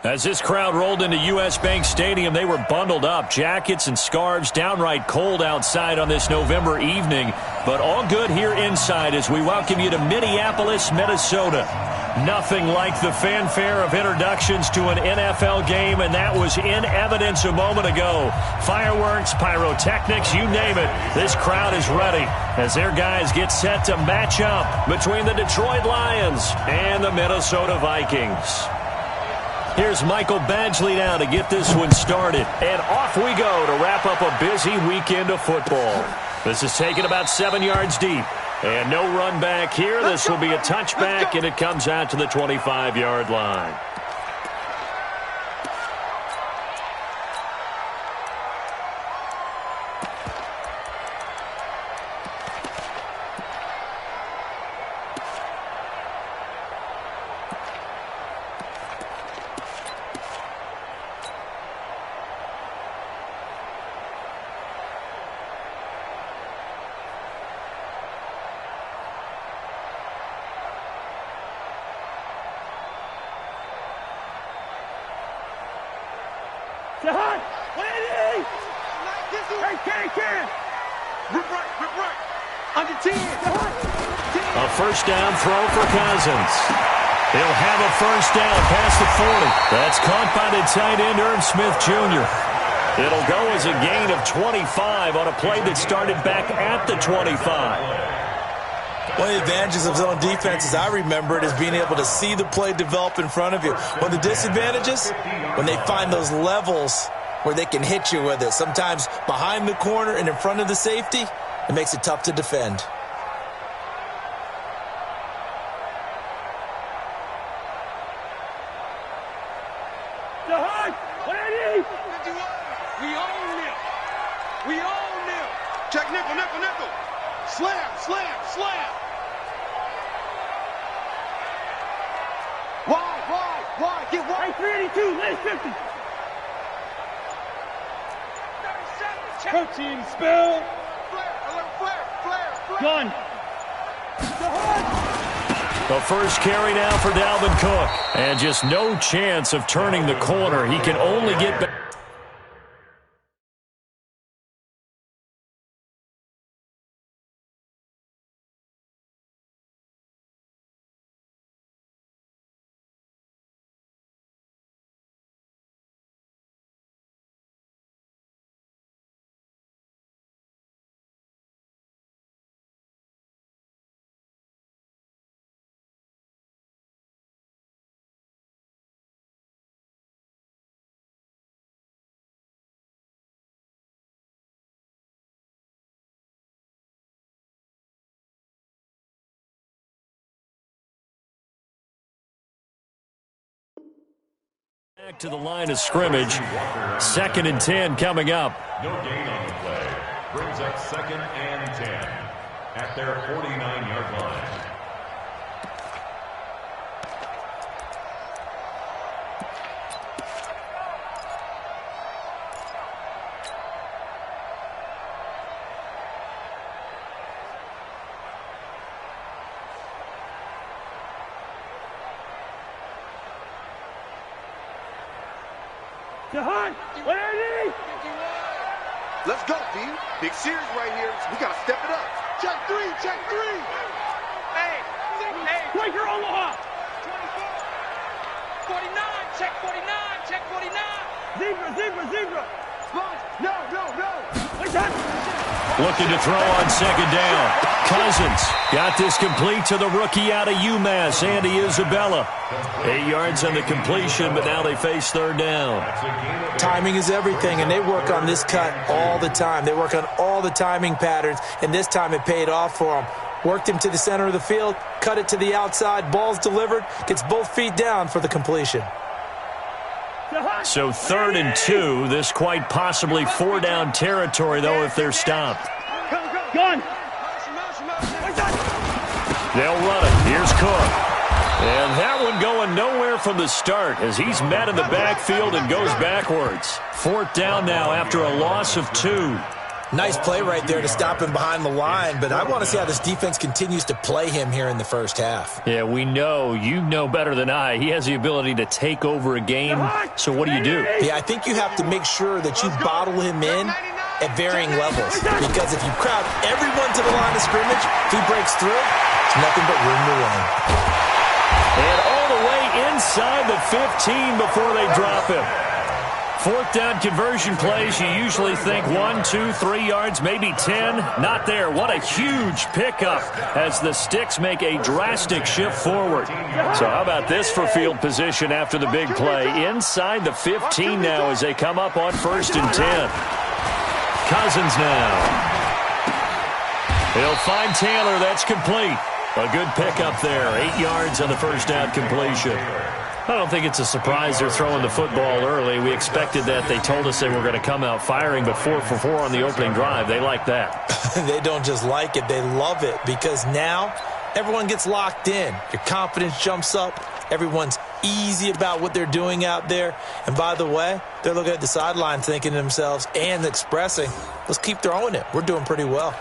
As this crowd rolled into U.S. Bank Stadium, they were bundled up, jackets and scarves, downright cold outside on this November evening. But all good here inside as we welcome you to Minneapolis, Minnesota. Nothing like the fanfare of introductions to an NFL game, and that was in evidence a moment ago. Fireworks, pyrotechnics, you name it. This crowd is ready as their guys get set to match up between the Detroit Lions and the Minnesota Vikings. Here's Michael Badgley now to get this one started. And off we go to wrap up a busy weekend of football. This is taken about 7 yards deep. And no run back here. This will be a touchback, and it comes out to the 25-yard line. A first down throw for Cousins. He'll have a first down past the 40. That's caught by the tight end, Irv Smith Jr. It'll go as a gain of 25 on a play that started back at the 25. One of the advantages of zone defense, as I remember it, is being able to see the play develop in front of you. One of the disadvantages, when they find those levels where they can hit you with it, sometimes behind the corner and in front of the safety, it makes it tough to defend. We own them. Check nickel, nickel, nickel. Slam, slam, slam. Wide. Get wide. 382, lane 50. 37, check. Protein spill. Flare. Gun. The first carry now for Dalvin Cook. And just no chance of turning the corner. He can only get back. Back to the line of scrimmage. 2nd and 10 coming up. No gain on the play. Brings up 2nd and 10 at their 49-yard line. Let's go, B. Big series right here. We got to step it up. Check three. Hey. Breaker Omaha. 24. 49. Check 49. Zebra. No. Looking to throw on 2nd down. Cousins got this complete to the rookie out of UMass, Andy Isabella. 8 yards on the completion, but now they face 3rd down. Timing is everything, and they work on this cut all the time. They work on all the timing patterns, and this time it paid off for them. Worked him to the center of the field, cut it to the outside, ball's delivered, gets both feet down for the completion. So 3rd and 2, this quite possibly 4-down territory, though, if they're stopped. Gun. They'll run it. Here's Cook. And that one going nowhere from the start as he's met in the backfield and goes backwards. 4th down now after a loss of 2. Nice play right there to stop him behind the line, but I want to see how this defense continues to play him here in the first half. Yeah, we know. You know better than I. He has the ability to take over a game, so what do you do? Yeah, I think you have to make sure that you bottle him in at varying levels, because if you crowd everyone to the line of scrimmage, if he breaks through, it's nothing but room to run. And all the way inside the 15 before they drop him. Fourth down conversion plays, you usually think 1, 2, 3 yards, maybe 10. Not there. What a huge pickup as the Sticks make a drastic shift forward. So how about this for field position after the big play? Inside the 15 now as they come up on 1st and 10. Cousins now. He'll find Taylor. That's complete. A good pickup there. 8 yards on the first down completion. I don't think it's a surprise they're throwing the football early. We expected that. They told us they were going to come out firing, but 4 for 4 on the opening drive. They like that. They don't just like it. They love it, because now everyone gets locked in. Your confidence jumps up. Everyone's easy about what they're doing out there. And by the way, they're looking at the sideline thinking to themselves and expressing, let's keep throwing it. We're doing pretty well.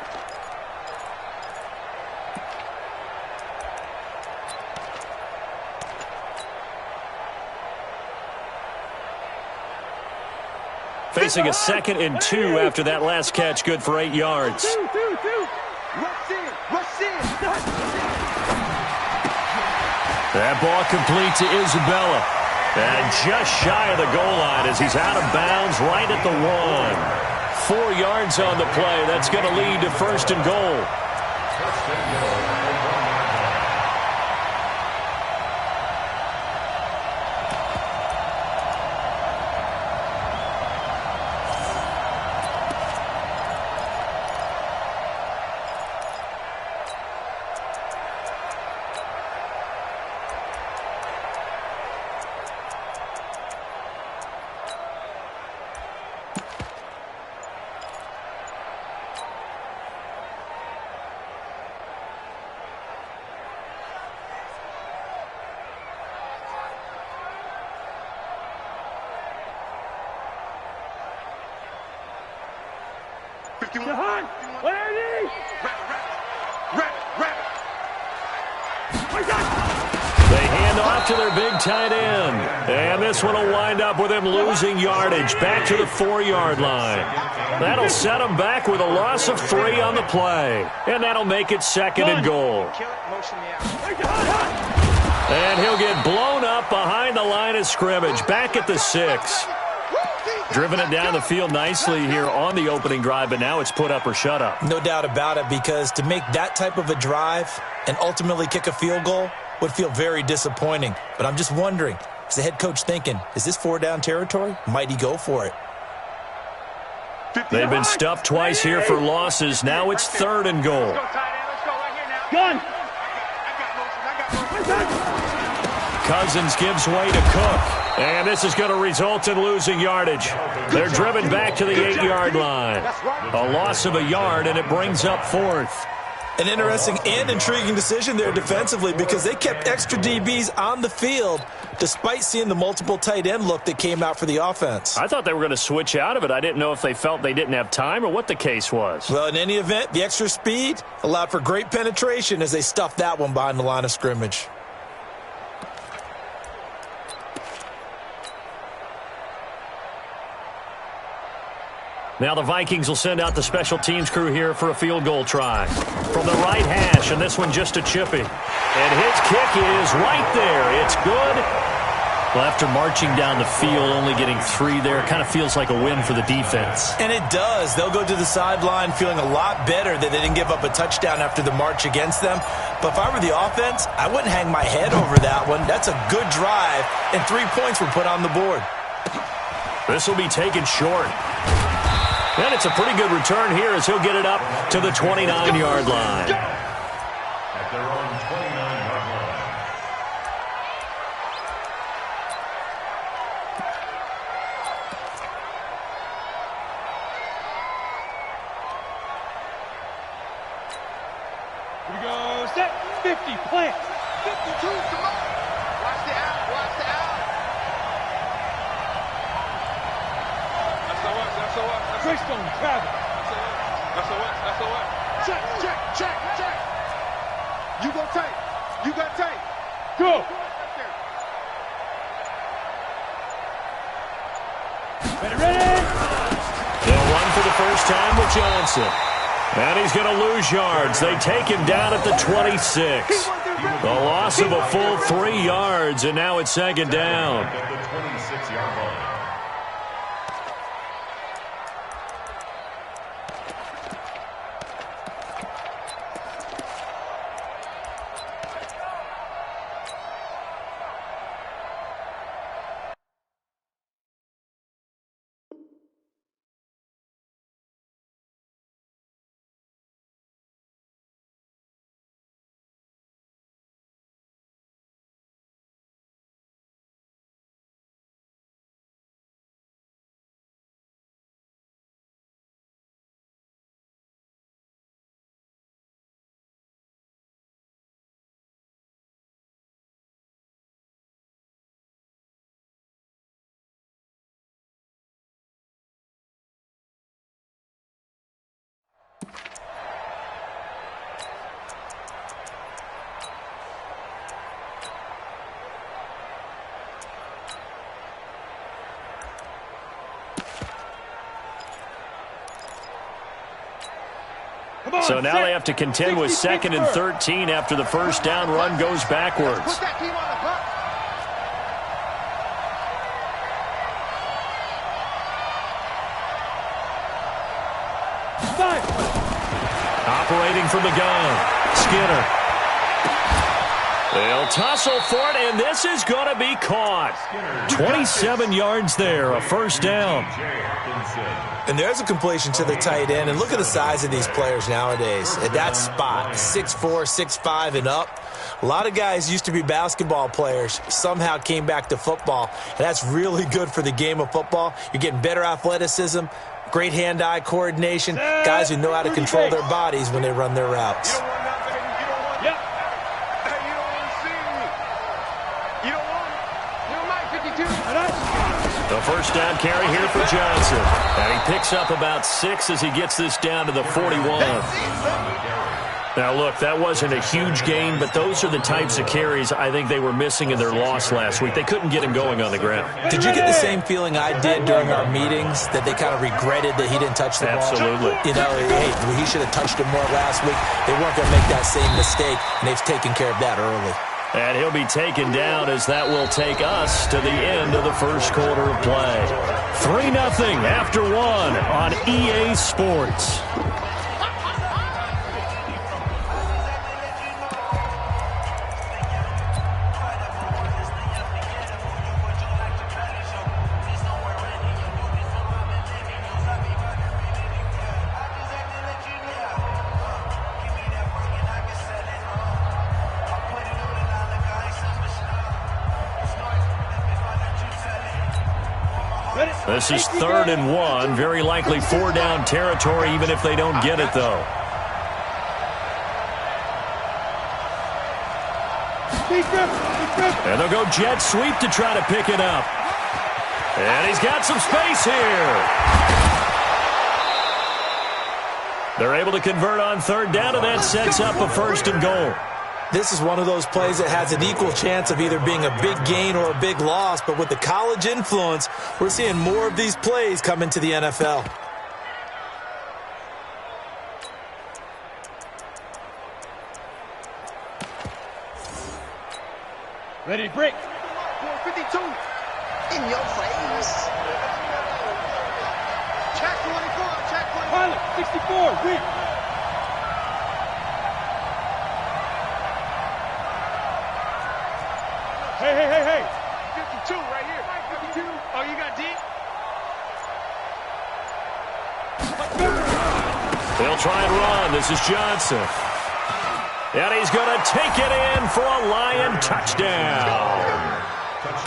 Facing a 2nd and 2 after that last catch, good for 8 yards. Rush in, rush in. That ball complete to Isabella. And just shy of the goal line as he's out of bounds right at the 1. 4 yards on the play. That's going to lead to 1st and goal. Jahan, what are these? They hand off to their big tight end. And this one will wind up with him losing yardage back to the 4-yard line. That'll set him back with a loss of 3 on the play. And that'll make it 2nd and goal. And he'll get blown up behind the line of scrimmage, back at the 6. Driven it down the field nicely here on the opening drive, but now it's put up or shut up. No doubt about it, because to make that type of a drive and ultimately kick a field goal would feel very disappointing. But I'm just wondering, is the head coach thinking, is this 4-down territory? Might he go for it? They've been stuffed twice here for losses. Now it's 3rd and goal. Gun. Cousins gives way to Cook. And this is going to result in losing yardage. They're driven back to the 8-yard line. A loss of a yard, and it brings up 4th. An interesting and intriguing decision there defensively, because they kept extra DBs on the field despite seeing the multiple tight end look that came out for the offense. I thought they were going to switch out of it. I didn't know if they felt they didn't have time or what the case was. Well, in any event, the extra speed allowed for great penetration as they stuffed that one behind the line of scrimmage. Now the Vikings will send out the special teams crew here for a field goal try. From the right hash, and this one just a chippy. And his kick is right there. It's good. Well, after marching down the field, only getting 3 there, it kind of feels like a win for the defense. And it does. They'll go to the sideline feeling a lot better that they didn't give up a touchdown after the march against them. But if I were the offense, I wouldn't hang my head over that one. That's a good drive, and 3 points were put on the board. This will be taken short. And it's a pretty good return here as he'll get it up to the 29-yard line. At their own 29-yard line. Here we go. Set. 50. Plant. 52, come on. Watch the out, watch the out. Greystone, travel. Check, check, check, check. You go take. You got take. Go. Ready. They'll run for the first time with Johnson. And he's going to lose yards. They take him down at the 26. The loss of a full 3 yards, and now it's second down. At the 26-yard line. So now they have to contend with 2nd and 13 after the first down run goes backwards. Put that team on the clock. Operating from the gun, Skinner. They'll tussle for it, and this is going to be caught. 27 yards there, a first down. And there's a completion to the tight end. And look at the size of these players nowadays. At that spot, 6'4", 6'5", and up. A lot of guys used to be basketball players, somehow came back to football. And that's really good for the game of football. You're getting better athleticism, great hand-eye coordination, guys who know how to control their bodies when they run their routes. The first down carry here for Johnson. And he picks up about 6 as he gets this down to the 41. Now, look, that wasn't a huge gain, but those are the types of carries I think they were missing in their loss last week. They couldn't get him going on the ground. Did you get the same feeling I did during our meetings, that they kind of regretted that he didn't touch the ball? Absolutely. You know, hey, he should have touched it more last week. They weren't going to make that same mistake, and they've taken care of that early. And he'll be taken down as that will take us to the end of the first quarter of play. 3-0 after 1 on EA Sports. This is 3rd and 1. Very likely 4-down territory, even if they don't get it, though. And they'll go jet sweep to try to pick it up. And he's got some space here. They're able to convert on 3rd down, and that sets up a 1st and goal. This is one of those plays that has an equal chance of either being a big gain or a big loss, but with the college influence, we're seeing more of these plays come into the NFL. Ready, break. 452. In your face. Check 24, check 24. Pilot, 64, weak. Hey. 52 right here. 52. Oh, you got D? They'll try and run. This is Johnson. And he's going to take it in for a Lion touchdown.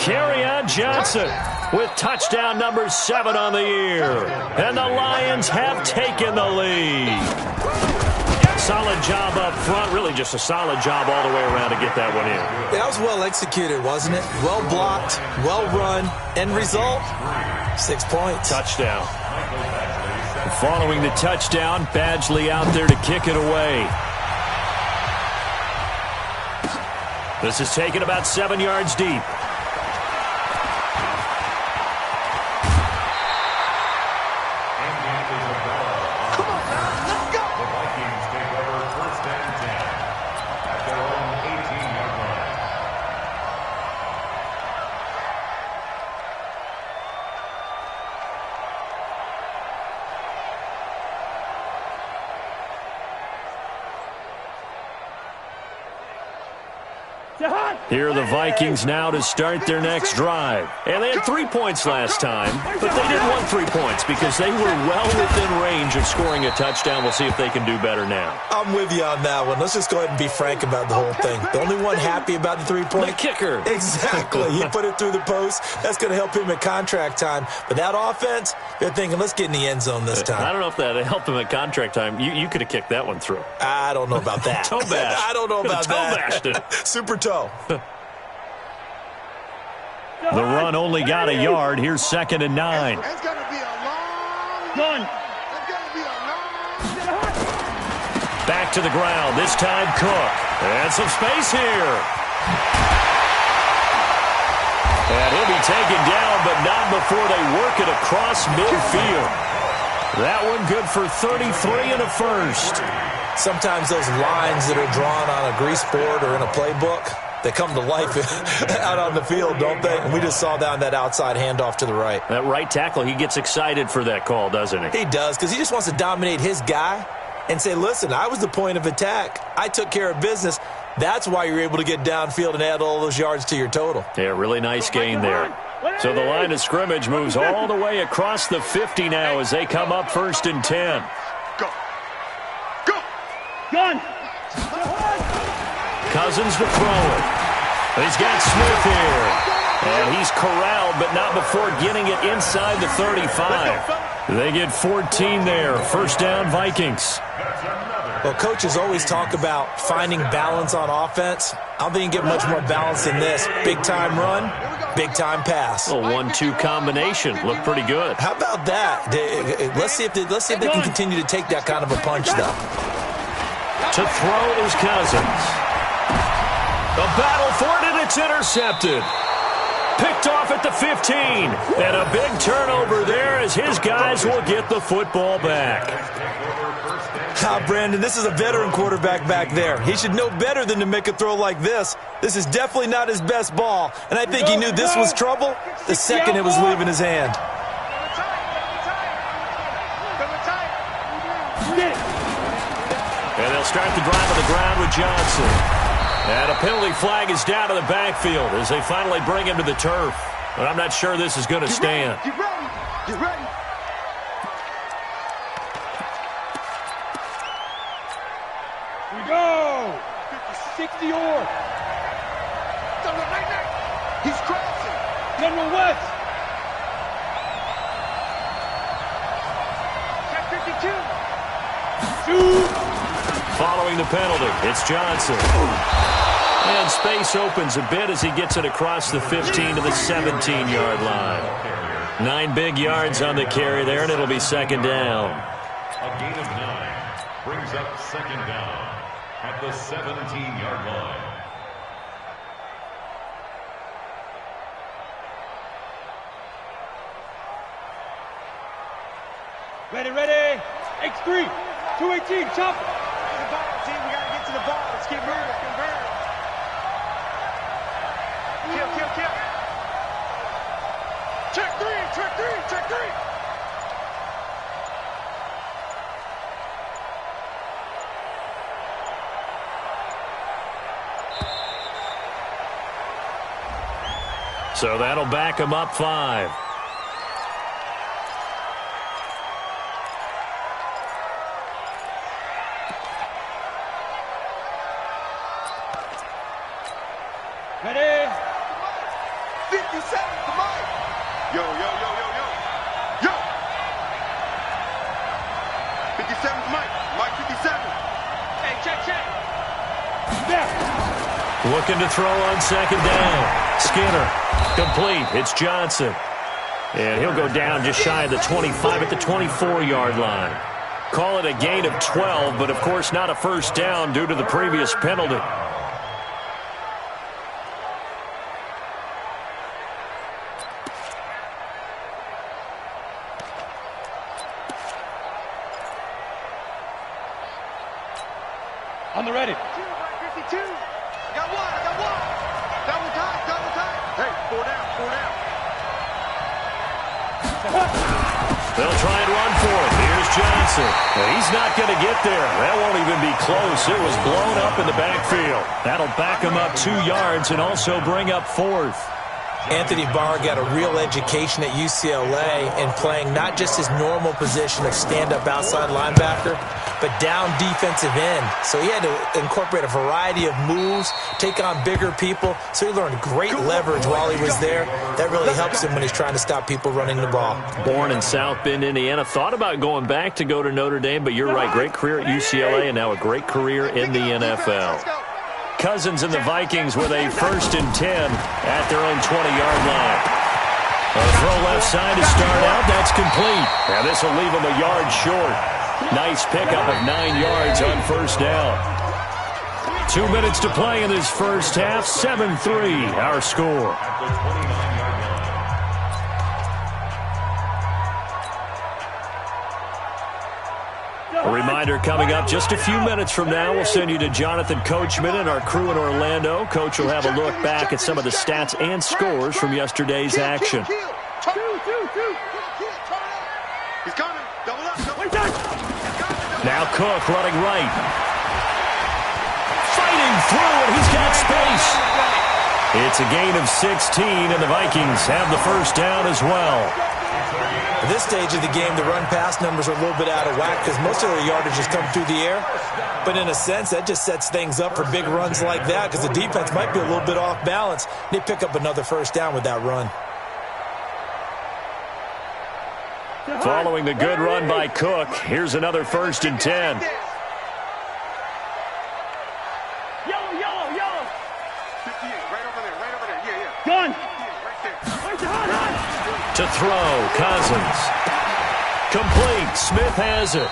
Kerryon Johnson with touchdown number 7 on the year. And the Lions have taken the lead. Solid job up front. Really just a solid job all the way around to get that one in. That was well executed, wasn't it? Well blocked, well run. End result, 6 points. Touchdown. Following the touchdown, Badgley out there to kick it away. This is taken about 7 yards deep. Here are the Vikings now to start their next drive. And they had 3 points last time, but they didn't want 3 points because they were well within range of scoring a touchdown. We'll see if they can do better now. I'm with you on that one. Let's just go ahead and be frank about the whole thing. The only one happy about the 3-point? The kicker. Exactly. He put it through the post. That's going to help him at contract time. But that offense, they're thinking, let's get in the end zone this time. I don't know if that helped him at contract time. You could have kicked that one through. I don't know about that. Toe bash. I don't know about toe that. Toe bashed it. Super toe. The run only got a yard. Here's 2nd and 9. It's going to be a long Gun. It's going to be a long Back to the ground. This time Cook. And some space here. And he'll be taken down, but not before they work it across midfield. That one good for 33 and a first. Sometimes those lines that are drawn on a grease board or in a playbook, they come to life out on the field, don't they? And we just saw down that outside handoff to the right. That right tackle, he gets excited for that call, doesn't he? He does, because he just wants to dominate his guy and say, listen, I was the point of attack. I took care of business. That's why you're able to get downfield and add all those yards to your total. Yeah, really nice gain there. So the line of scrimmage moves all the way across the 50 now as they come up 1st and 10. Go. Go. Gun. Cousins to throw it. He's got Smith here. And he's corralled, but not before getting it inside the 35. They get 14 there. 1st down, Vikings. Well, coaches always talk about finding balance on offense. I don't think you can get much more balance than this. Big-time run, big-time pass. A 1-2 combination. Looked pretty good. How about that? Let's see if they can continue to take that kind of a punch, though. To throw is Cousins. A battle for it, and it's intercepted. Picked off at the 15. And a big turnover there as his guys will get the football back. Brandon, this is a veteran quarterback back there. He should know better than to make a throw like this. This is definitely not his best ball. And I think he knew this was trouble the second it was leaving his hand. And they'll start the drive on the ground with Johnson. And a penalty flag is down to the backfield as they finally bring him to the turf. But I'm not sure this is going to stand. Get ready. Get ready. We go. 60 or. He's crossing. General West. Check 52. Shoot. Following the penalty, it's Johnson. And space opens a bit as he gets it across the 15 to the 17-yard line. 9 big yards on the carry there, and it'll be 2nd down. A gain of 9 brings up 2nd down at the 17-yard line. Ready. X3. 218. Chop. The ball, team. We got to get to the ball. Let's keep moving. Convert. Kill. Check 3. So that'll back him up 5. Ready. 57. Come on. Yo. 57's Mike. Mike 57. Hey, check. Yeah. Looking to throw on 2nd down. Skinner. Complete. It's Johnson. And he'll go down just shy of the 25 at the 24-yard line. Call it a gain of 12, but of course not a first down due to the previous penalty. On the ready. 52. I got one. Double time. Hey, 4 down. They'll try and run for it. Here's Johnson. He's not going to get there. That won't even be close. It was blown up in the backfield. That'll back him up 2 yards and also bring up 4th. Anthony Barr got a real education at UCLA in playing not just his normal position of stand-up outside linebacker, but down defensive end. So he had to incorporate a variety of moves, take on bigger people. So he learned great leverage while he was there. That really helps him when he's trying to stop people running the ball. Born in South Bend, Indiana. Thought about going back to go to Notre Dame, but you're right. Great career at UCLA and now a great career in the NFL. Cousins and the Vikings with a 1st and 10 at their own 20-yard line. A throw left side to start out. That's complete. Now this will leave him a yard short. Nice pickup of 9 yards on first down. 2 minutes to play in this first half. 7-3 our score. A reminder coming up just a few minutes from now, we'll send you to Jonathan Coachman and our crew in Orlando. Coach will have a look back at some of the stats and scores from yesterday's action. He's coming. Double up. Now Cook running right. Fighting through, and he's got space. It's a gain of 16, and the Vikings have the first down as well. At this stage of the game, the run-pass numbers are a little bit out of whack because most of their yardage has come through the air. But in a sense, that just sets things up for big runs like that because the defense might be a little bit off balance. They pick up another first down with that run. Following the good run by Cook, here's another 1st and 10. Yellow. 58, right over there. Yeah. Gun. Right there. To throw, Cousins. Complete. Smith has it.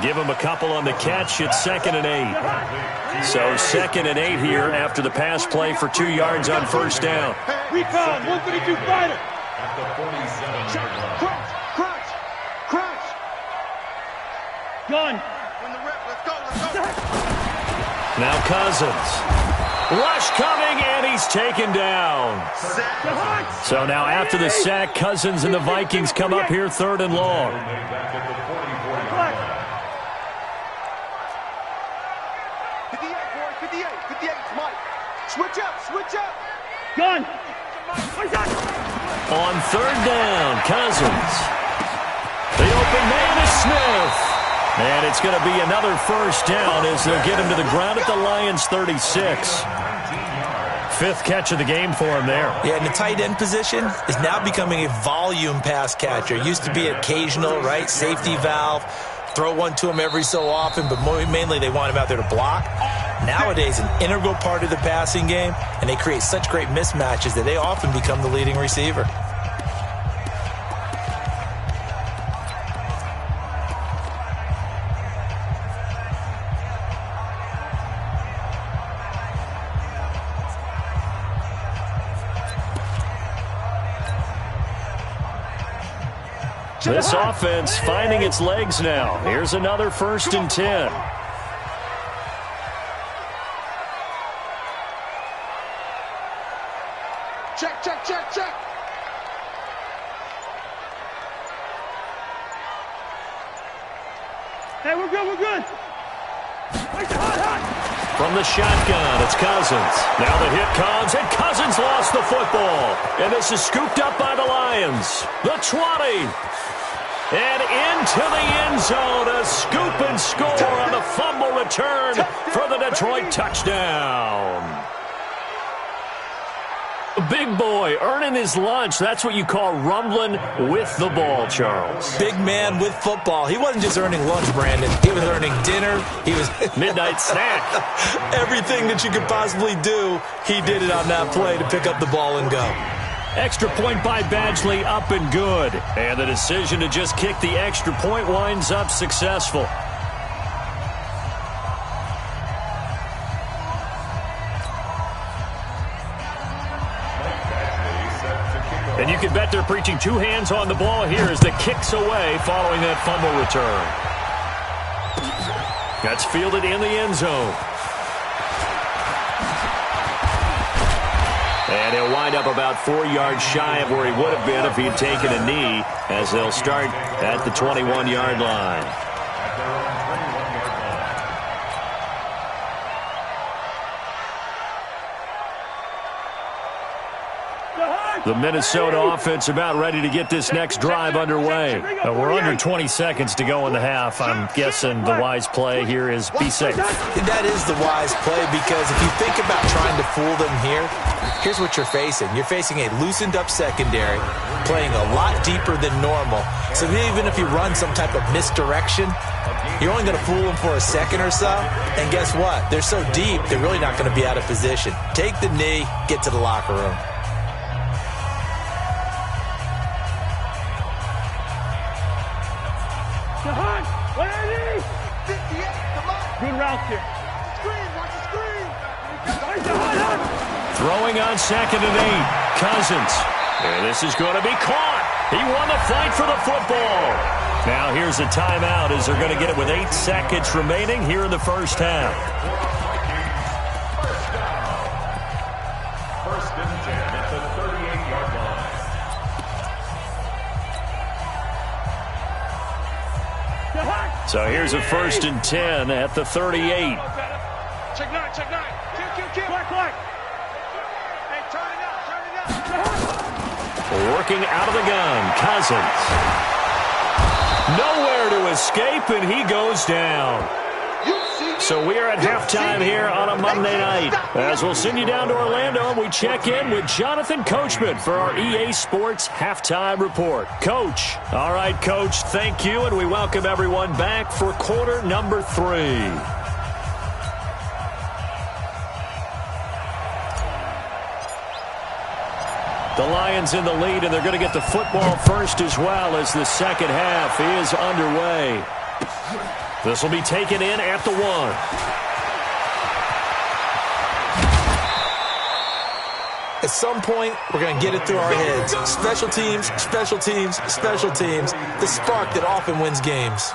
Give him a couple on the catch. It's 2nd and 8. So 2nd and 8 here after the pass play for 2 yards on first down. Recon, 152 fighter. At the 47-yard line. Crunch. Gun. Win the rep. Let's go. Now Cousins. Rush coming, and he's taken down. So now after the sack, Cousins and the Vikings come up here 3rd and long. Back at the 44-yard line. 58, Mike. Switch up. Gun. On 3rd down, Cousins. The open man is Smith. And it's going to be another first down as they'll get him to the ground at the Lions' 36. 5th catch of the game for him there. Yeah, and the tight end position is now becoming a volume pass catcher. It used to be occasional, right? Safety valve. Throw one to him every so often, but mainly they want him out there to block. Nowadays, an integral part of the passing game, and they create such great mismatches that they often become the leading receiver. This offense finding its legs now. Here's another 1st and 10. Check. Hey, we're good. From the shotgun, it's Cousins. Now the hit comes, and Cousins lost the football. And this is scooped up by the Lions. The 20. And into the end zone, a scoop and score on the fumble return for the Detroit touchdown. Big boy earning his lunch. That's what you call rumbling with the ball, Charles. Big man with football. He wasn't just earning lunch, Brandon. He was earning dinner. He was midnight snack. Everything that you could possibly do, he did it on that play to pick up the ball and go. Extra point by Badgley, up and good. And the decision to just kick the extra point winds up successful. And you can bet they're preaching two hands on the ball here as the kick's away following that fumble return. That's fielded in the end zone. And he'll wind up about 4 yards shy of where he would have been if he had taken a knee, as they'll start at the 21-yard line. The Minnesota offense about ready to get this next drive underway. We're under 20 seconds to go in the half. I'm guessing the wise play here is be safe. That is the wise play, because if you think about trying to fool them here, here's what you're facing. You're facing a loosened up secondary, playing a lot deeper than normal. So even if you run some type of misdirection, you're only going to fool them for a second or so. And guess what? They're so deep, they're really not going to be out of position. Take the knee, get to the locker room. Good route here. Watch the screen. Throwing on 2nd and 8. Cousins. And this is going to be caught. He won the fight for the football. Now here's a timeout as they're going to get it with 8 seconds remaining here in the first half. First and 10 at the 38-yard line. So here's a 1st and 10 at the 38. Check 9, check 9. Kill. Clark. Hey, turn it up. Working out of the gun, Cousins. Nowhere to escape, and he goes down. So we are at halftime here on a Monday night. As we'll send you down to Orlando, and we check in with Jonathan Coachman for our EA Sports Halftime Report. Coach. All right, Coach, thank you, and we welcome everyone back for quarter number 3. The Lions in the lead, and they're going to get the football first as well as the second half is underway. This will be taken in at the 1. At some point, we're going to get it through our heads. Special teams, special teams, special teams. The spark that often wins games.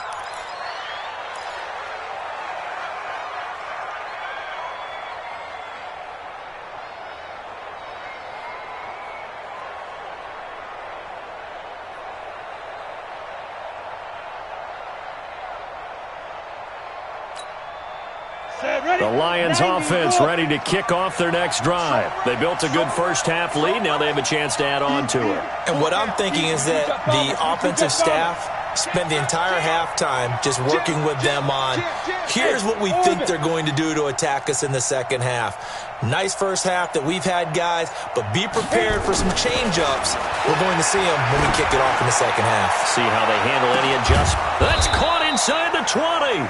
The Lions offense ready to kick off their next drive. They built a good first half lead. Now they have a chance to add on to it. And what I'm thinking is that the offensive staff spent the entire halftime just working with them on, here's what we think they're going to do to attack us in the second half. Nice first half that we've had, guys, but be prepared for some change-ups. We're going to see them when we kick it off in the second half. See how they handle any adjustment. That's caught inside the 20.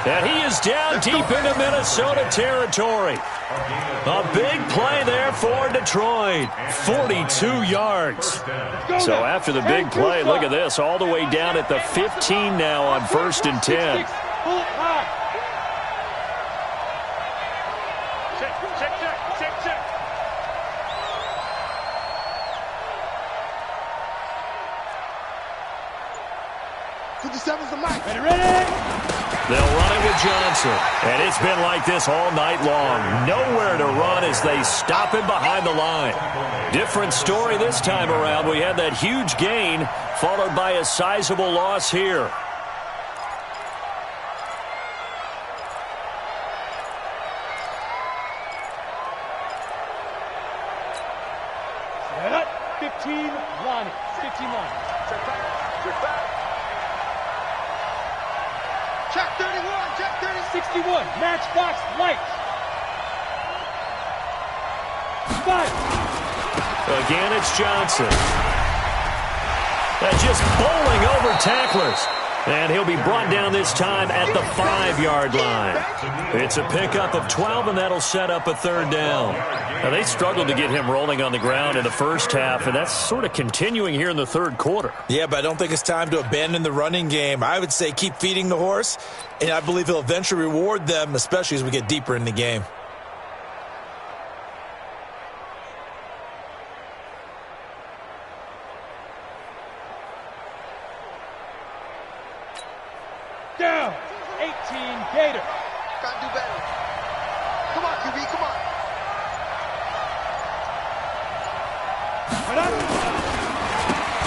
And he is down deep into Minnesota territory. A big play there for Detroit. 42 yards. So after the big play, look at this, all the way down at the 15 now on 1st and 10. Check. 57's the mic. Ready? They'll run it with Johnson. And it's been like this all night long. Nowhere to run as they stop him behind the line. Different story this time around. We had that huge gain followed by a sizable loss here. Set up. 15 line. 15 line. Check back. Check 31. Check 30. 61. Matchbox lights. 5. Again, it's Johnson. Just bowling over tacklers. And he'll be brought down this time at the 5-yard line. It's a pickup of 12, and that'll set up a third down. Now, they struggled to get him rolling on the ground in the first half, and that's sort of continuing here in the third quarter. Yeah, but I don't think it's time to abandon the running game. I would say keep feeding the horse, and I believe he'll eventually reward them, especially as we get deeper in the game. Down. 18 Gator. Gotta do better. Come on, QB, come on.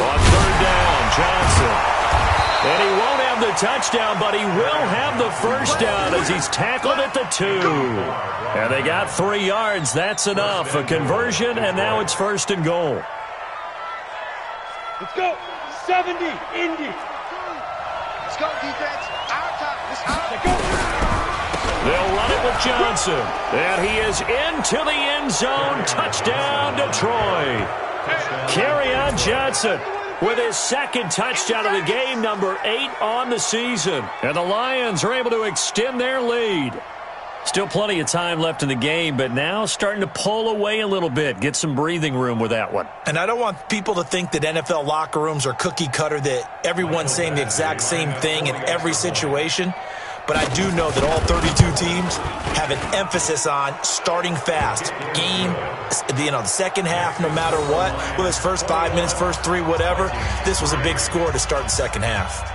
On third down, Johnson. And he won't have the touchdown, but he will have the first down as he's tackled at the 2. And they got 3 yards. That's enough. A conversion, and now it's first and goal. Let's go. 70, Indy. Let's go, defense. Our time. Let's go. They'll run it with Johnson. And he is into the end zone. Touchdown, Detroit. Kerryon Johnson with his second touchdown of the game, number 8 on the season. And the Lions are able to extend their lead. Still plenty of time left in the game, but now starting to pull away a little bit. Get some breathing room with that one. And I don't want people to think that NFL locker rooms are cookie cutter, that everyone's saying the exact same thing in every situation. But I do know that all 32 teams have an emphasis on starting fast. Game, the second half, no matter what, whether it's first 5 minutes, first 3, whatever, this was a big score to start the second half.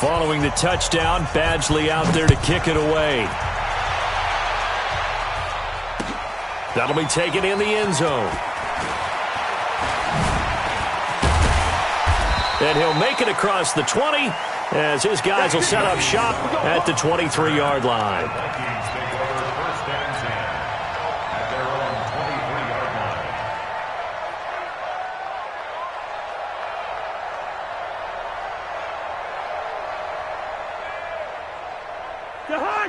Following the touchdown, Badgley out there to kick it away. That'll be taken in the end zone. And he'll make it across the 20 as his guys will set up shop at the 23-yard line.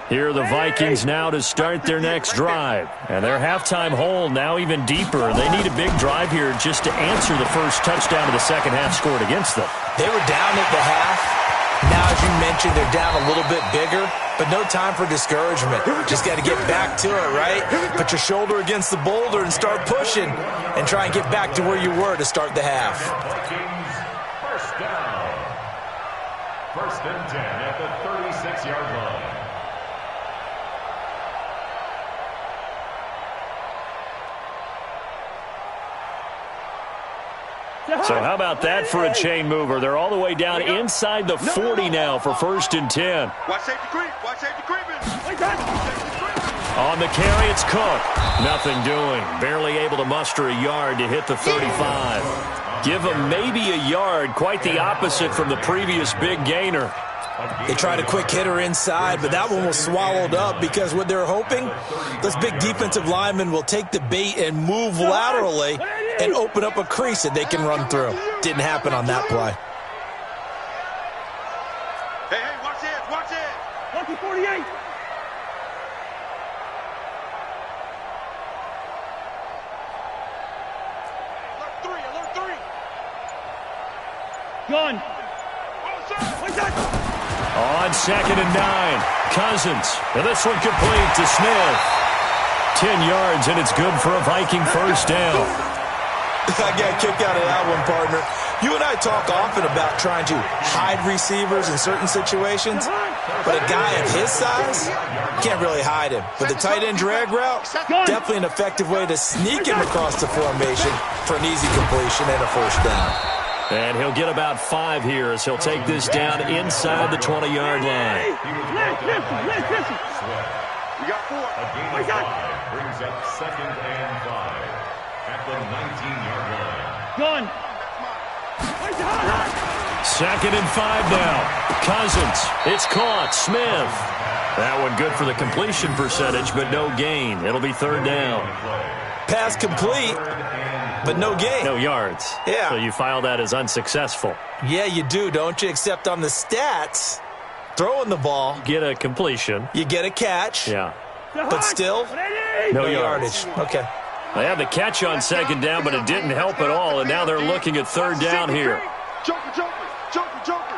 Here are the Vikings now to start their next drive. And their halftime hole now even deeper. They need a big drive here just to answer the first touchdown of the second half scored against them. They were down at the half. Now, as you mentioned, they're down a little bit bigger, but no time for discouragement. Just got to get back to it, right? Put your shoulder against the boulder and start pushing and try and get back to where you were to start the half. First down. First and 10 at the 36-yard line. So how about that for a chain mover? They're all the way down inside the 40 now for first and 10. Watch safety creep. Watch safety creeping. On the carry, it's Cook. Nothing doing. Barely able to muster a yard to hit the 35. Give him maybe a yard. Quite the opposite from the previous big gainer. They tried a quick hitter inside, but that one was swallowed up because what they're hoping, those big defensive linemen will take the bait and move laterally and open up a crease that they can run through. Didn't happen on that play. Hey, watch it, watch it. Lucky 48. Alert 3. Gun. What's that? On second and 9, Cousins. And this one complete to Smith. 10 yards, and it's good for a Viking first down. I got a kick out of that one, partner. You and I talk often about trying to hide receivers in certain situations, but a guy of his size, can't really hide him. But the tight end drag route, definitely an effective way to sneak him across the formation for an easy completion and a first down. And he'll get about 5 here as he'll take this down inside the 20-yard line. Listen. We got 4. A gain of 5 brings up second and 5 at the 19-yard line. Gun. Second and 5 now. Cousins. It's caught. Smith. That one good for the completion percentage, but no gain. It'll be third down. Pass complete, but no gain. No yards. Yeah. So you file that as unsuccessful. Yeah, you do, don't you? Except on the stats, throwing the ball, Get a completion. you get a catch, Yeah. but still, No no yards. yardage. Okay. They had the catch on second down, but it didn't help at all, and now they're looking at third down here. Joker, joker, joker, joker.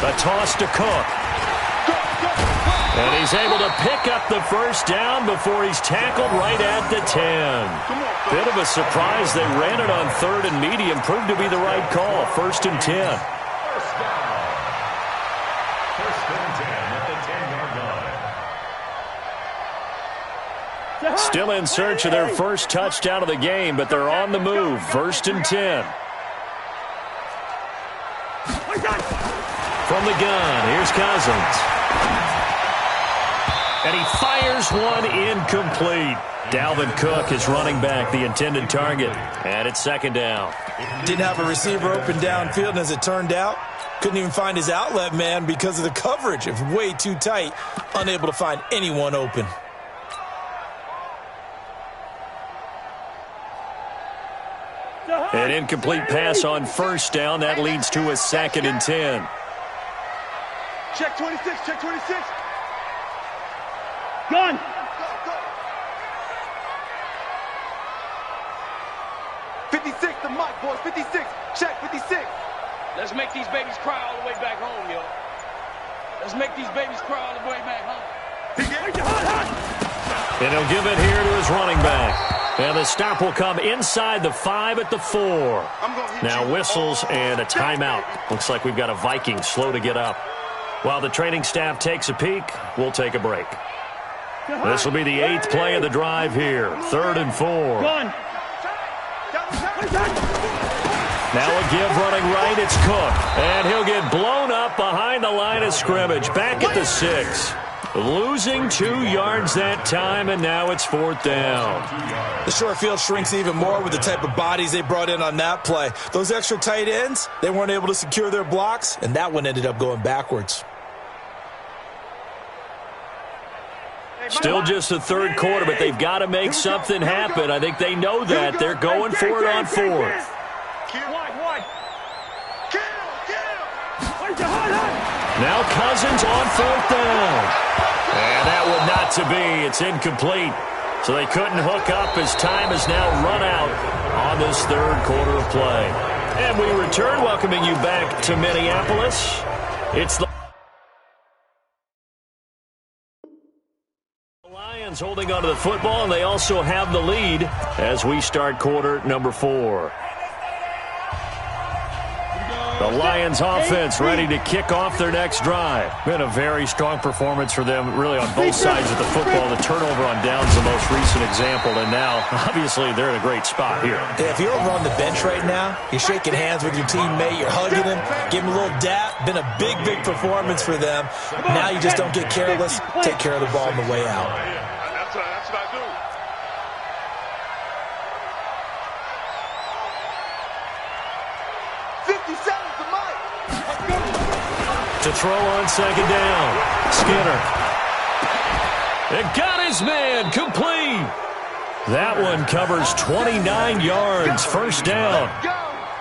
A toss to Cook. And he's able to pick up the first down before he's tackled right at the 10. Bit of a surprise. They ran it on third and medium. Proved to be the right call. 1st and 10. First down. 1st and 10 at the 10-yard line. Still in search of their first touchdown of the game, but they're on the move. 1st and 10. From the gun, here's Cousins. And he fires one incomplete. Dalvin Cook is running back, the intended target. And it's 2nd down. Didn't have a receiver open downfield, and as it turned out, couldn't even find his outlet man because of the coverage. It was way too tight, unable to find anyone open. An incomplete pass on 1st down. That leads to a 2nd and 10. Check 26, check 26. Gun. Go, go. 56, the mic, boys, 56. Check 56. Let's make these babies cry all the way back home, yo. Let's make these babies cry all the way back home. And he'll give it here to his running back. And the stop will come inside the 5 at the 4. Now whistles and a timeout. Looks like we've got a Viking slow to get up. While the training staff takes a peek, we'll take a break. This will be the 8th play of the drive here. 3rd and 4. Gun. Now a give running right. It's Cook. And he'll get blown up behind the line of scrimmage. Back at the 6. Losing 2 yards that time, and now it's 4th down. The short field shrinks even more with the type of bodies they brought in on that play. Those extra tight ends, they weren't able to secure their blocks, and that one ended up going backwards. Still just the 3rd quarter, but they've got to make something happen. I think they know that. They're going for it on 4th. Now Cousins on 4th down. And that would not to be. It's incomplete. So they couldn't hook up as time has now run out on this 3rd quarter of play. And we return, welcoming you back to Minneapolis. It's the Lions holding onto the football, and they also have the lead as we start quarter number 4. The Lions offense ready to kick off their next drive. Been a very strong performance for them, really on both sides of the football. The turnover on downs the most recent example, and now, obviously, they're in a great spot here. Yeah, if you're over on the bench right now, you're shaking hands with your teammate, you're hugging him, give him a little dap. Been a big, big performance for them. Now you just don't get careless. Take care of the ball on the way out. That's what I do. To throw on 2nd down. Skinner. It got his man complete. That one covers 29 yards. 1st down.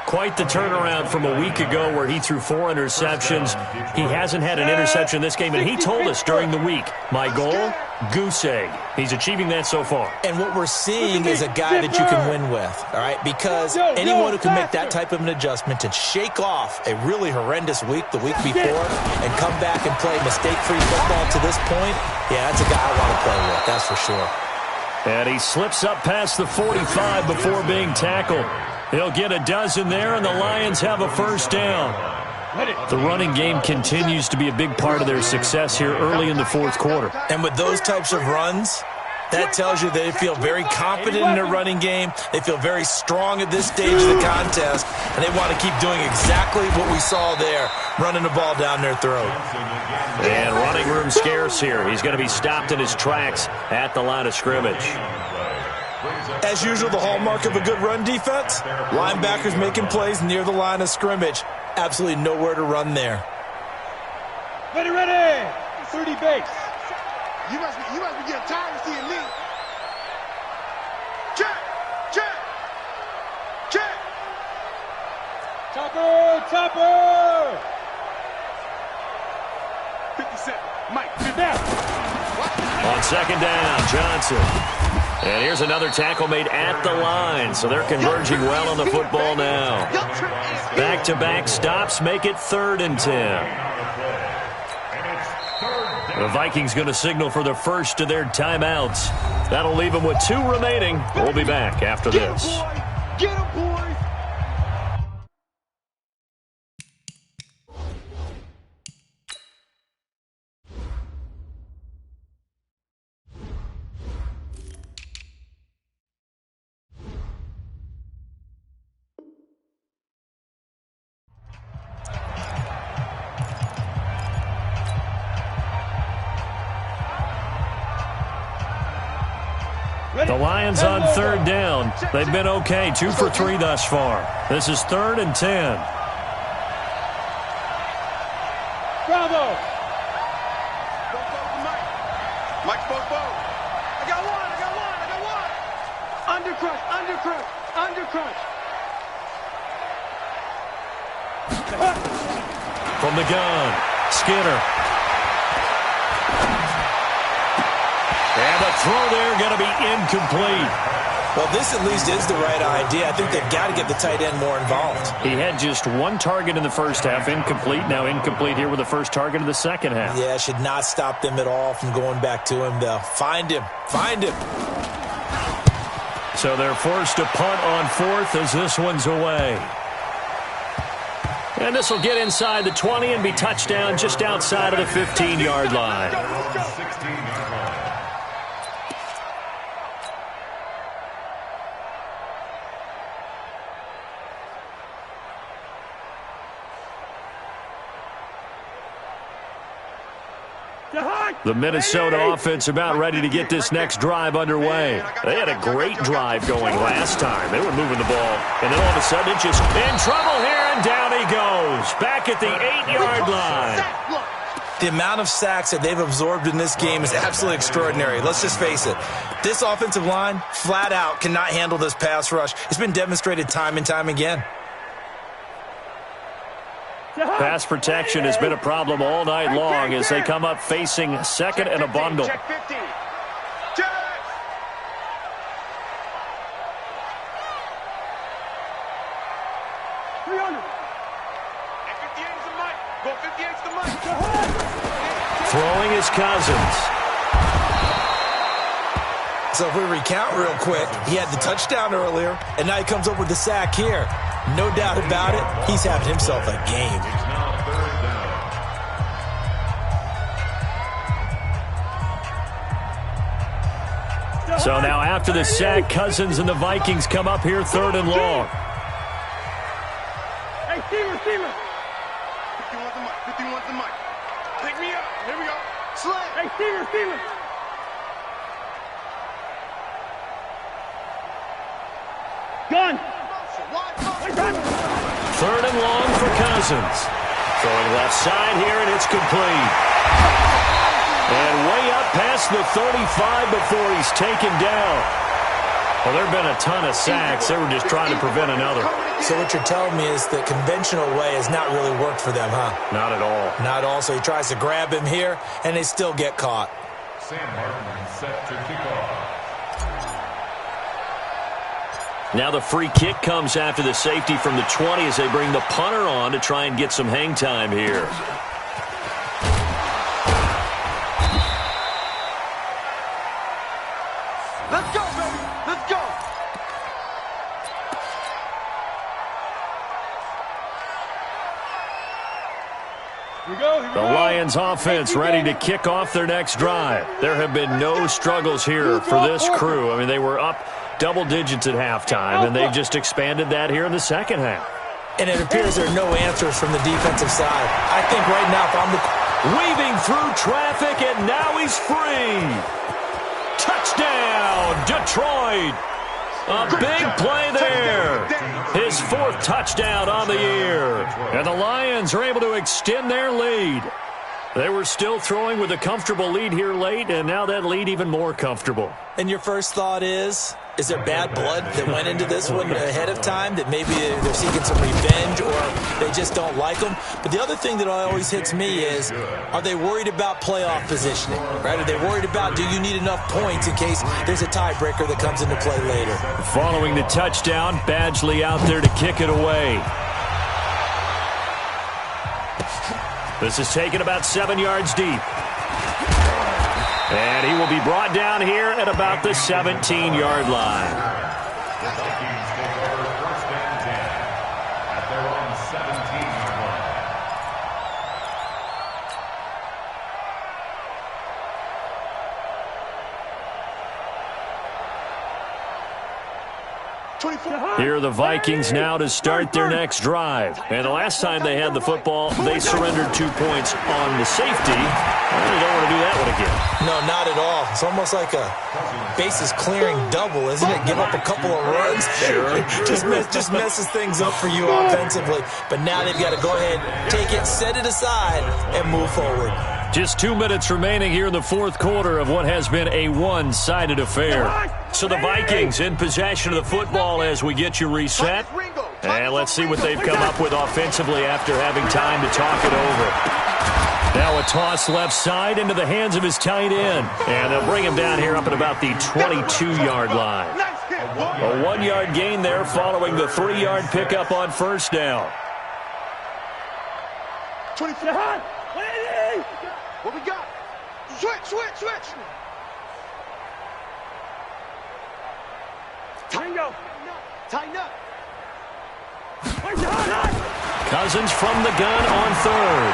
Quite the turnaround from a week ago where he threw 4 interceptions. He hasn't had an interception this game, and he told us during the week, my goal, goose egg. He's achieving that so far. And what we're seeing is a guy that you can win with, all right? Because anyone who can make that type of an adjustment and shake off a really horrendous week the week before and come back and play mistake-free football to this point, yeah, that's a guy I want to play with, that's for sure. And he slips up past the 45 before being tackled. He'll get a dozen there, and the Lions have a 1st down. The running game continues to be a big part of their success here early in the 4th quarter. And with those types of runs, that tells you they feel very confident in their running game. They feel very strong at this stage of the contest, and they want to keep doing exactly what we saw there, running the ball down their throat. And running room scarce here. He's going to be stopped in his tracks at the line of scrimmage. As usual, the hallmark of a good run defense, linebackers making plays near the line of scrimmage. Absolutely nowhere to run there. Ready, ready. 30 base. You must be getting tired of seeing me. Check, check, check. Topper, topper. 57, Mike, 50. Now. On second down, Johnson. And here's another tackle made at the line, so they're converging well on the football now. Back-to-back stops make it 3rd and 10. The Vikings going to signal for the first of their timeouts. That'll leave them with 2 remaining. We'll be back after this. Get him, boys! The Lions on 3rd down. They've been okay, 2 for 3 thus far. This is 3rd and 10. Bravo! Mike Bobo. I got one. Undercrush. From the gun, Skinner. And the throw there going to be incomplete. Well, this at least is the right idea. I think they've got to get the tight end more involved. He had just 1 target in the first half, incomplete. Now incomplete here with the first target of the second half. Yeah, should not stop them at all from going back to him. They'll find him. So they're forced to punt on 4th as this one's away. And this will get inside the 20 and be touchdown just outside of the 15-yard line. The Minnesota offense about ready to get this next drive underway. They had a great drive going last time. They were moving the ball, and then all of a sudden it's just in trouble here, and down he goes. Back at the 8-yard line. The amount of sacks that they've absorbed in this game is absolutely extraordinary. Let's just face it. This offensive line, flat out, cannot handle this pass rush. It's been demonstrated time and time again. Pass protection has been a problem all night long as they come up facing 2nd and a bundle. Check 50. Check. Throwing is Cousins. So if we recount real quick, he had the touchdown earlier, and now he comes up with the sack here. No doubt about it, he's having himself a game. So now after the sack, Cousins and the Vikings come up here 3rd and long. Hey, receiver. 51's the mic. Pick me up. Here we go. Slay. Hey, receiver. Gun. 3rd and long for Cousins. Throwing left side here, and it's complete. And way up past the 35 before he's taken down. Well, there have been a ton of sacks. They were just trying to prevent another. So what you're telling me is the conventional way has not really worked for them, huh? Not at all. Not all. So he tries to grab him here, and they still get caught. Sam Martin set to kick off. Now the free kick comes after the safety from the 20 as they bring the punter on to try and get some hang time here. Let's go, baby. Let's go. Here we go. The Lions offense ready to kick off their next drive. There have been no struggles here for this crew. I mean, they were up double digits at halftime, and they've just expanded that here in the second half. And it appears there are no answers from the defensive side. I think right now, if I'm the... Weaving through traffic, and now he's free. Touchdown, Detroit. A big play there. His 4th touchdown on the year. And the Lions are able to extend their lead. They were still throwing with a comfortable lead here late, and now that lead even more comfortable. And your first thought is Is there bad blood that went into this one ahead of time, that maybe they're seeking some revenge or they just don't like them? But the other thing that always hits me is, are they worried about playoff positioning, right? Are they worried about, do you need enough points in case there's a tiebreaker that comes into play later? Following the touchdown, Badgley out there to kick it away. This is taken about 7 yards deep. And he will be brought down here at about the 17-yard line. The Vikings take over 1st and 10 at their own 17-yard line. Here are the Vikings now to start their next drive. And the last time they had the football, they surrendered 2 points on the safety. They don't want to do that one again. No, not at all. It's almost like a bases clearing double, isn't it? Give up a couple of runs. Sure. just messes things up for you offensively. But now they've got to go ahead, take it, set it aside, and move forward. Just 2 minutes remaining here in the fourth quarter of what has been a one-sided affair. So the Vikings in possession of the football as we get you reset. And let's see what they've come up with offensively after having time to talk it over. Now a toss left side into the hands of his tight end. And they'll bring him down here up at about the 22-yard line. A 1-yard gain there following the 3-yard pickup on first down. 24. What we got? Switch. Tango. Tighten up. Cousins from the gun on third.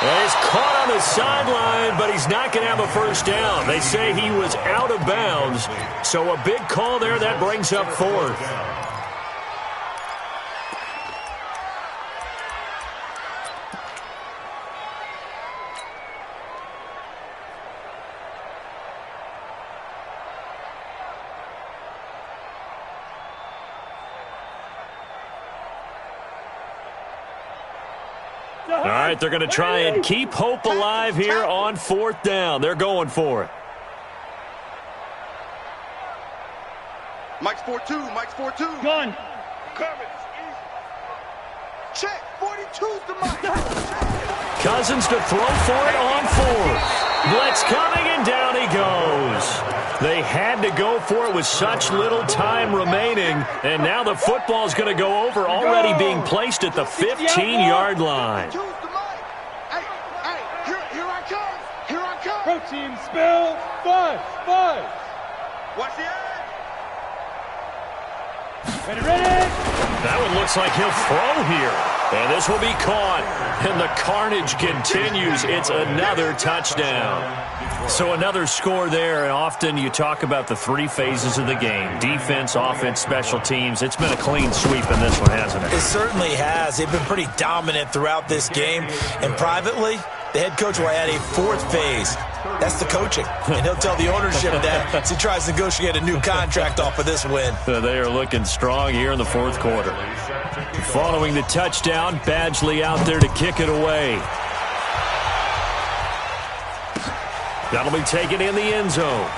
And he's caught on the sideline, but he's not going to have a first down. They say he was out of bounds. So a big call there. That brings up fourth. All right, they're going to try and keep hope alive here on fourth down. They're going for it. Mike's 4-2. Mike's 4-2. Gun. Coming. Check. 42's the Mike. Cousins to throw for it on fourth. Blitz coming, and down he goes. They had to go for it with such little time remaining, and now the football's going to go over, already being placed at the 15-yard line. Hey, here I come. Here I come. Protein spill. 5. Watch the edge. Ready. That one looks like he'll throw here. And this will be caught. And the carnage continues. It's another touchdown. So another score there. And often you talk about the 3 phases of the game. Defense, offense, special teams. It's been a clean sweep in this one, hasn't it? It certainly has. They've been pretty dominant throughout this game. And privately, the head coach will add a 4th phase. That's the coaching. And he'll tell the ownership that as he tries to negotiate a new contract off of this win. They are looking strong here in the fourth quarter. Following the touchdown, Badgley out there to kick it away. That'll be taken in the end zone.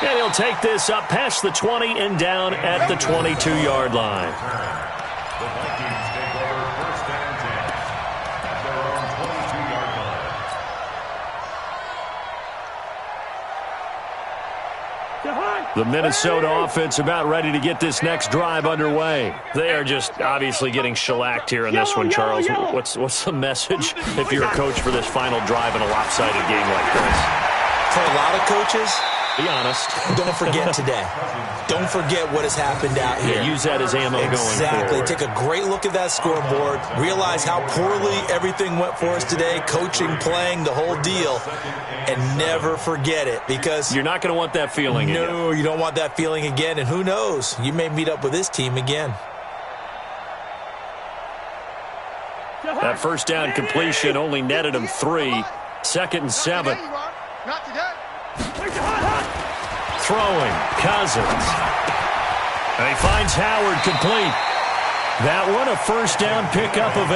And he'll take this up past the 20 and down at the 22-yard line. The Vikings take over 1st and 10 at their own 22-yard line. The Minnesota offense about ready to get this next drive underway. They are just obviously getting shellacked here in this one, Charles. What's the message if you're a coach for this final drive in a lopsided game like this? For a lot of coaches, be honest. Don't forget today. Don't forget what has happened out here. Yeah, use that as ammo going forward. Exactly. Take a great look at that scoreboard. Realize how poorly everything went for us today. Coaching, playing, the whole deal. And never forget it, because you're not going to want that feeling again. No, you don't want that feeling again. And who knows? You may meet up with this team again. That first down completion only netted him 3. 2nd and 7. Not today. Throwing, Cousins. And he finds Howard complete. That one a first down pickup of 8.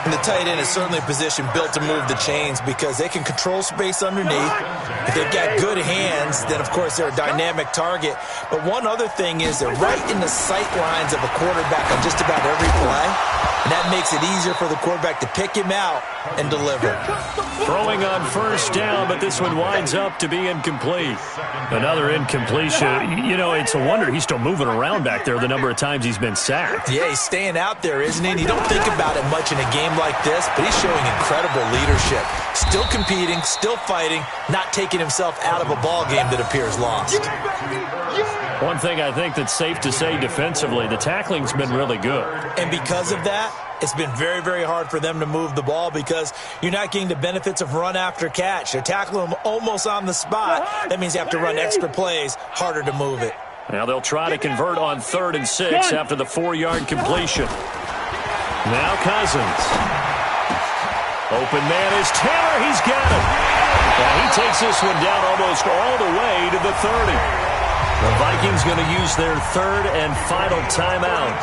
And the tight end is certainly a position built to move the chains because they can control space underneath. If they've got good hands, then, of course, they're a dynamic target. But one other thing is they're right in the sight lines of a quarterback on just about every play. And that makes it easier for the quarterback to pick him out and deliver. Throwing on first down, but this one winds up to be incomplete. Another incompletion. You know, it's a wonder he's still moving around back there the number of times he's been sacked. Yeah, he's staying out there, isn't he? And you don't think about it much in a game like this, but he's showing incredible leadership. Still competing, still fighting, not taking himself out of a ball game that appears lost. One thing I think that's safe to say defensively, the tackling's been really good. And because of that, it's been very, very hard for them to move the ball because you're not getting the benefits of run after catch. They're tackling them almost on the spot. That means you have to run extra plays, harder to move it. Now they'll try to convert on 3rd and 6 after the 4-yard completion. Now Cousins. Open man is Taylor. He's got it. And he takes this one down almost all the way to the 30. The Vikings going to use their 3rd and final timeout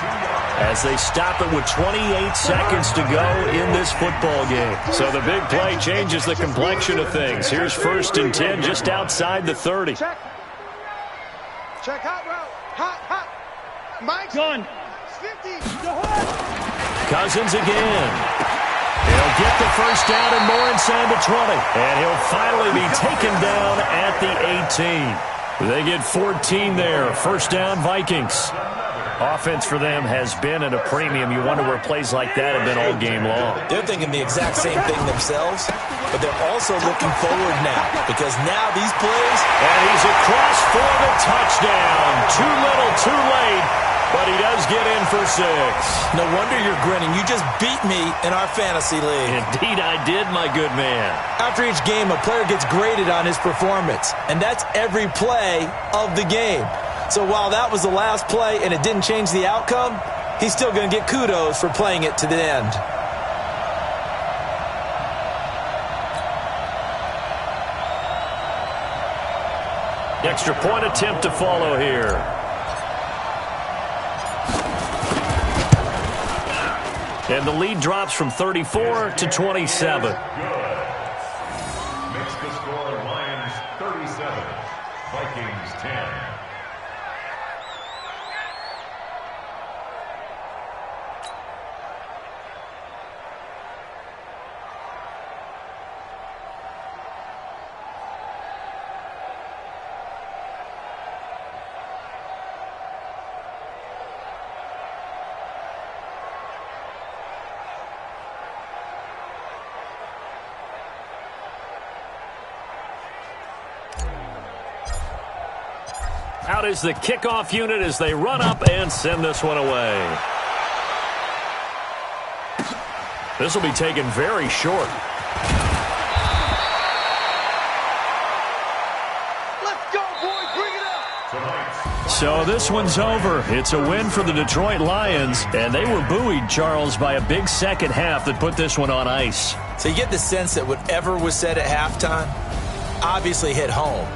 as they stop it with 28 seconds to go in this football game. So the big play changes the complexion of things. Here's 1st and 10 just outside the 30. Check hot route. Hot. Mike. Gun. 50. Cousins again. He'll get the first down and more inside the 20. And he'll finally be taken down at the 18. They get 14 there. First down, Vikings. Offense for them has been at a premium. You wonder where plays like that have been all game long. They're thinking the exact same thing themselves, but they're also looking forward now because now these plays... And he's across for the touchdown. Too little, too late, but he does get in for 6. No wonder you're grinning. You just beat me in our fantasy league. Indeed I did, my good man. After each game, a player gets graded on his performance, and that's every play of the game. So while that was the last play and it didn't change the outcome, he's still going to get kudos for playing it to the end. Extra point attempt to follow here. And the lead drops from 34 to 27. Makes the score Lions 37, Vikings 10. Out is the kickoff unit as they run up and send this one away. This will be taken very short. Let's go, boys. Bring it up. So this one's over. It's a win for the Detroit Lions, and they were buoyed, Charles, by a big second half that put this one on ice. So you get the sense that whatever was said at halftime obviously hit home.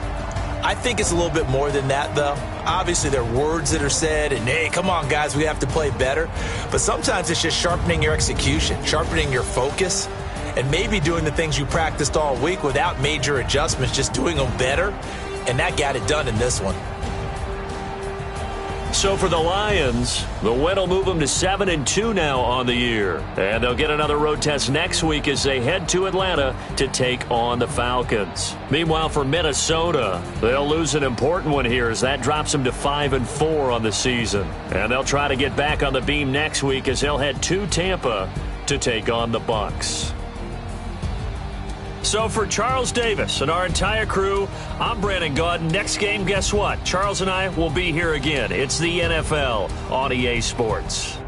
I think it's a little bit more than that, though. Obviously, there are words that are said, and, hey, come on, guys, we have to play better. But sometimes it's just sharpening your execution, sharpening your focus, and maybe doing the things you practiced all week without major adjustments, just doing them better, and that got it done in this one. So for the Lions, the win will move them to 7-2 now on the year. And they'll get another road test next week as they head to Atlanta to take on the Falcons. Meanwhile, for Minnesota, they'll lose an important one here as that drops them to 5-4 on the season. And they'll try to get back on the beam next week as they'll head to Tampa to take on the Bucs. So for Charles Davis and our entire crew, I'm Brandon Gaudin. Next game, guess what? Charles and I will be here again. It's the NFL on EA Sports.